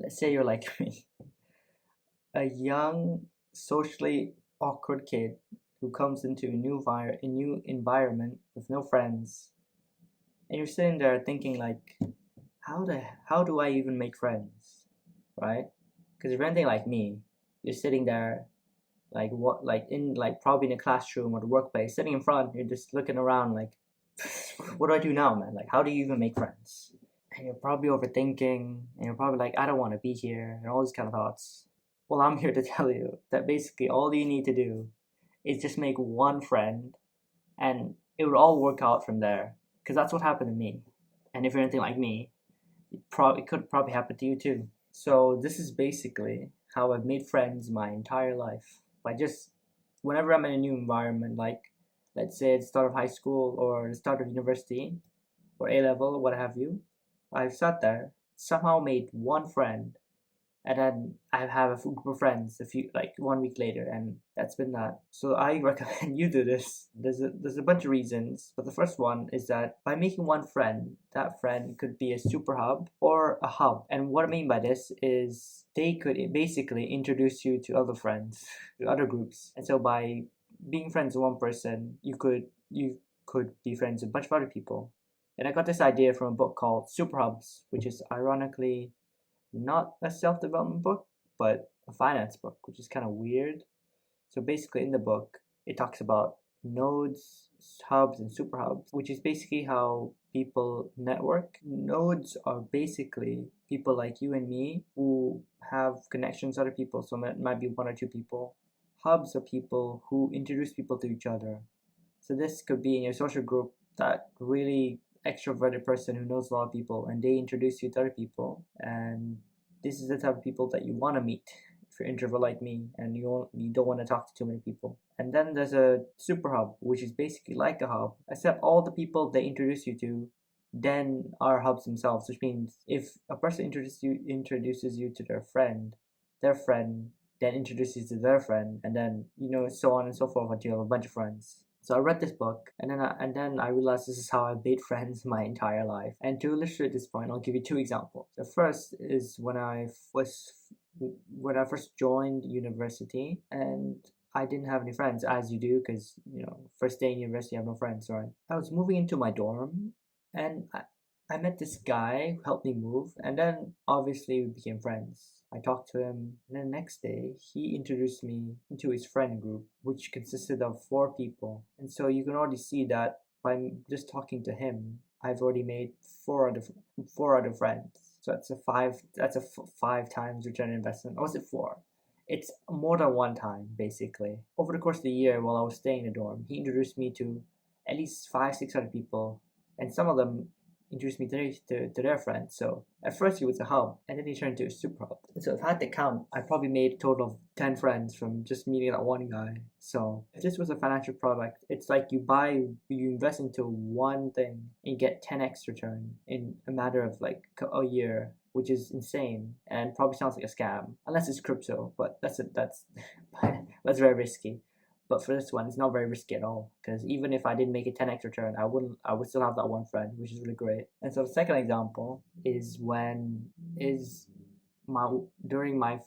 Let's say you're like me, a young, socially awkward kid who comes into a new environment with no friends, and you're sitting there thinking like, how do I even make friends, right? Because if you're anything like me, you're sitting there like probably in a classroom or the workplace, sitting in front, you're just looking around like, what do I do now, man? Like, how do you even make friends? And you're probably overthinking, and you're probably like, I don't want to be here, and all these kind of thoughts. Well, I'm here to tell you that basically all you need to do is just make one friend, and it would all work out from there. Because that's what happened to me. And if you're anything like me, it could probably happen to you too. So this is basically how I've made friends my entire life by just whenever I'm in a new environment, like let's say at the start of high school or the start of university or A level or what have you. I've sat there, somehow made one friend, and then I have a group of friends a few like 1 week later, and that's been that. So I recommend you do this. There's a bunch of reasons, but the first one is that by making one friend, that friend could be a super hub or a hub. And what I mean by this is they could basically introduce you to other friends, to other groups. And so by being friends with one person, you could be friends with a bunch of other people. And I got this idea from a book called Super Hubs, which is ironically not a self development book, but a finance book, which is kind of weird. So basically, in the book, it talks about nodes, hubs, and super hubs, which is basically how people network. Nodes are basically people like you and me who have connections to other people, so it might be one or two people. Hubs are people who introduce people to each other. So this could be in your social group, that really extroverted person who knows a lot of people, and they introduce you to other people. And this is the type of people that you want to meet if you're introvert like me and you don't want to talk to too many people. And then there's a super hub, which is basically like a hub, except all the people they introduce you to then are hubs themselves, which means if a person introduces you to their friend then introduces you to their friend, and then so on and so forth until you have a bunch of friends. So I read this book, and then I realized this is how I made friends my entire life. And to illustrate this point, I'll give you two examples. The first is when I first joined university, and I didn't have any friends, as you do, because first day in university, I have no friends. Right? I was moving into my dorm, and I met this guy who helped me move, and then obviously we became friends. I talked to him, and then the next day he introduced me into his friend group, which consisted of 4 people. And so you can already see that by just talking to him, I've already made four other friends. So that's a five. That's a 5 times return on investment. Or was it 4? It's more than one time, basically. Over the course of the year, while I was staying in the dorm, he introduced me to at least 5, 6 other people, and some of them introduced me to their friends. So at first he was a hub, and then he turned into a super hub. So if I had to count, I probably made a total of 10 friends from just meeting that one guy. So if this was a financial product, it's like you invest into one thing and you get 10x return in a matter of like a year, which is insane and probably sounds like a scam, unless it's crypto. But that's very risky. But for this one, it's not very risky at all, because even if I didn't make a 10x return, I would still have that one friend, which is really great. And so the second example is my during my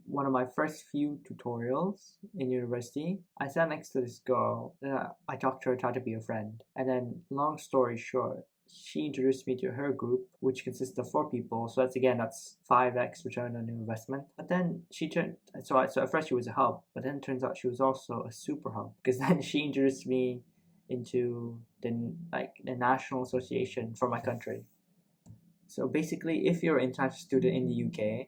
one of my first few tutorials in university, I sat next to this girl. And I talked to her, tried to be a friend, and then long story short, she introduced me to her group, which consists of 4 people. So that's 5x return on investment. But then she turned so at first she was a hub, but then it turns out she was also a super hub, because then she introduced me into the national association for my country. So basically, if you're an international student in the UK,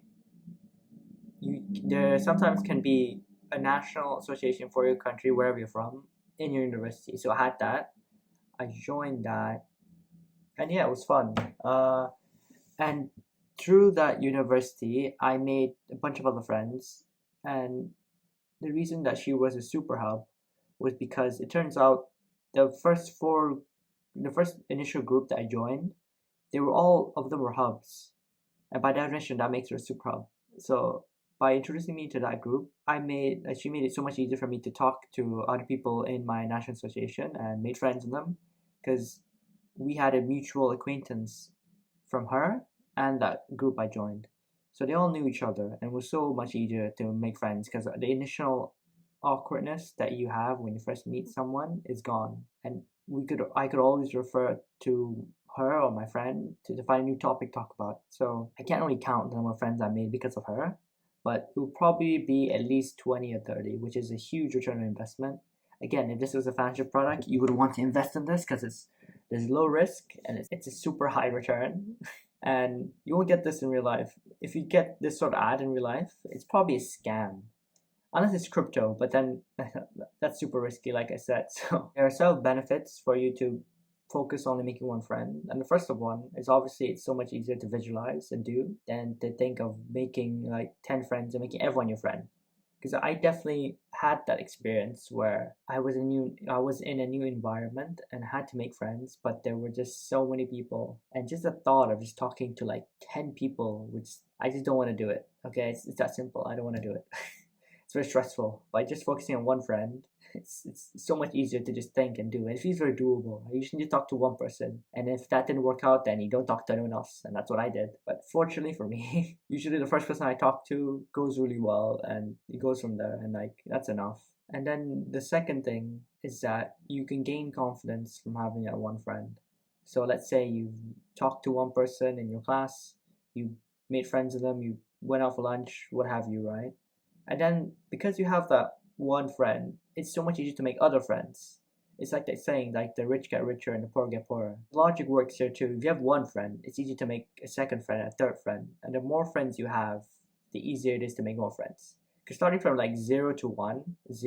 there sometimes can be a national association for your country wherever you're from in your university. So I had that. I joined that, and yeah, it was fun. And through that university, I made a bunch of other friends, and the reason that she was a super hub was because it turns out the first initial group that I joined, all of them were hubs, and by definition, that makes her a super hub. So by introducing me to that group, she made it so much easier for me to talk to other people in my national association and made friends with them, because we had a mutual acquaintance from her and that group I joined. So they all knew each other, and it was so much easier to make friends because the initial awkwardness that you have when you first meet someone is gone. And I could always refer to her or my friend to find a new topic to talk about. So I can't really count the number of friends I made because of her, but it would probably be at least 20 or 30, which is a huge return on investment. Again, if this was a financial product, you would want to invest in this because there's low risk and it's a super high return. And you won't get this in real life. If you get this sort of ad in real life, it's probably a scam. Unless it's crypto, but then that's super risky, like I said. So there are several benefits for you to focus on making one friend. And the first of one is obviously it's so much easier to visualize and do than to think of making like 10 friends and making everyone your friend. Because I definitely had that experience where I was in a new environment and had to make friends, but there were just so many people, and just the thought of just talking to like 10 people, which I just don't want to do it. Okay, it's that simple. I don't want to do it. It's very stressful. By just focusing on one friend, it's so much easier to just think and do. And it feels very doable. You just need to talk to one person, and if that didn't work out, then you don't talk to anyone else, and that's what I did. But fortunately for me, usually the first person I talk to goes really well, and it goes from there, and like that's enough. And then the second thing is that you can gain confidence from having that one friend. So let's say you talked to one person in your class, you made friends with them, you went out for lunch, what have you, right? And then because you have that one friend, it's so much easier to make other friends. It's like that saying, like the rich get richer and the poor get poorer. Logic works here too. If you have one friend, it's easy to make a second friend and a third friend. And the more friends you have, the easier it is to make more friends. Because starting from like zero to one is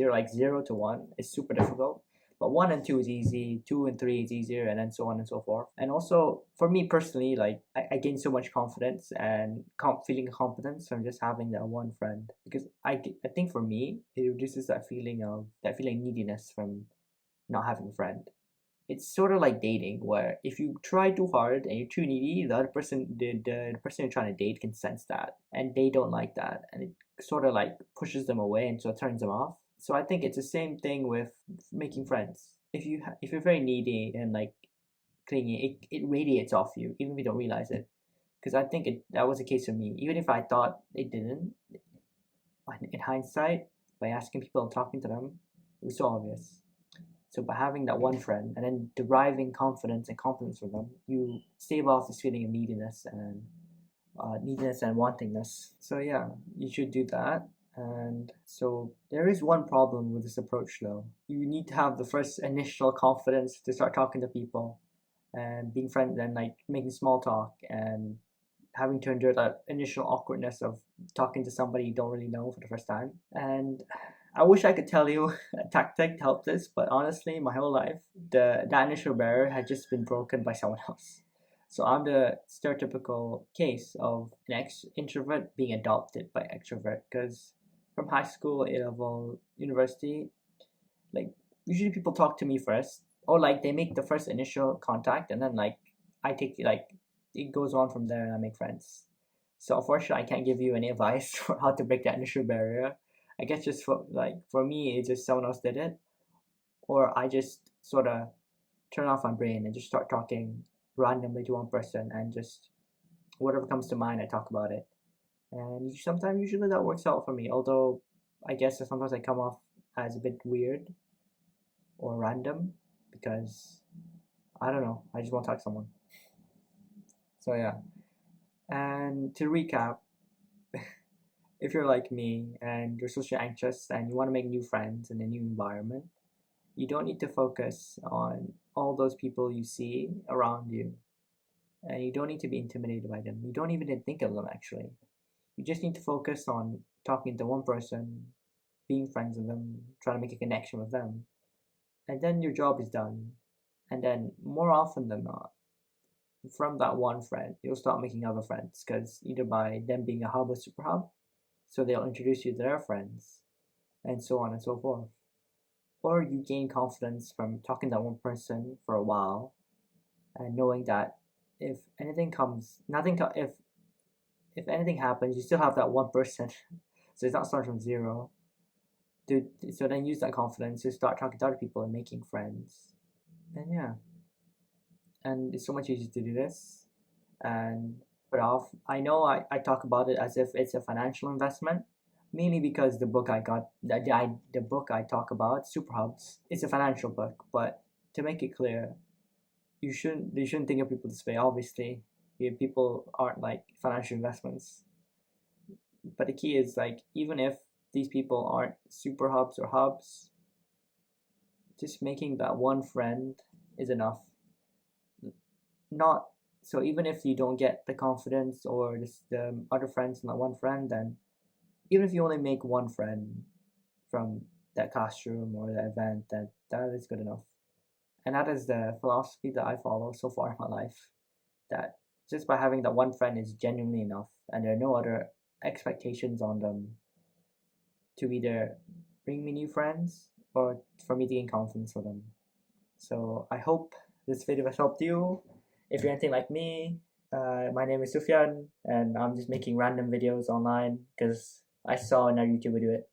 super difficult. But one and two is easy, two and three is easier, and then so on and so forth. And also, for me personally, like I gained so much confidence and feeling competence from just having that one friend. Because I think for me, it reduces that feeling of neediness from not having a friend. It's sort of like dating, where if you try too hard and you're too needy, the other person, the person you're trying to date, can sense that, and they don't like that, and it sort of like pushes them away, and so it turns them off. So I think it's the same thing with making friends. If you're very needy and like clingy, it radiates off you, even if you don't realize it. Because I think that was the case for me. Even if I thought it didn't, in hindsight, by asking people and talking to them, it was so obvious. So by having that one friend and then deriving confidence and competence from them, you stave off this feeling of neediness and wantingness. So yeah, you should do that. And so there is one problem with this approach though. You need to have the first initial confidence to start talking to people and being friends and like making small talk and having to endure that initial awkwardness of talking to somebody you don't really know for the first time. And I wish I could tell you a tactic to help this, but honestly, my whole life, that initial barrier had just been broken by someone else. So I'm the stereotypical case of an introvert being adopted by extrovert. Because from high school, A level, university, like usually people talk to me first, or like they make the first initial contact, and then like I take like it goes on from there, and I make friends. So unfortunately, I can't give you any advice for how to break that initial barrier. I guess just for me, it's just someone else did it, or I just sort of turn off my brain and just start talking randomly to one person, and just whatever comes to mind, I talk about it. And sometimes, usually, that works out for me. Although I guess sometimes I come off as a bit weird or random because I don't know. I just want to talk to someone. So yeah. And to recap, if you're like me and you're socially anxious and you want to make new friends in a new environment, you don't need to focus on all those people you see around you. And you don't need to be intimidated by them. You don't even need to think of them actually. You just need to focus on talking to one person, being friends with them, trying to make a connection with them. And then your job is done. And then more often than not, from that one friend, you'll start making other friends because either by them being a hub or super hub, so they'll introduce you to their friends, and so on and so forth. Or you gain confidence from talking to that one person for a while and knowing that if anything comes, if anything happens, you still have that one person, so it's not starting from zero. So then use that confidence to start talking to other people and making friends. And yeah, and it's so much easier to do this. And it off. I know I talk about it as if it's a financial investment, mainly because the book I got, the book I talk about, Super Hubs, it's a financial book. But to make it clear, you shouldn't think of people this way. Obviously, people aren't like financial investments. But the key is like even if these people aren't super hubs or hubs, just making that one friend is enough. Not so even if you don't get the confidence or just the other friends from that one friend, then even if you only make one friend from that classroom or the event, that is good enough. And that is the philosophy that I follow so far in my life. That just by having that one friend is genuinely enough, and there are no other expectations on them to either bring me new friends or for me to gain confidence for them. So I hope this video has helped you. If you're anything like me, my name is Sufyan, and I'm just making random videos online because I saw another YouTuber do it.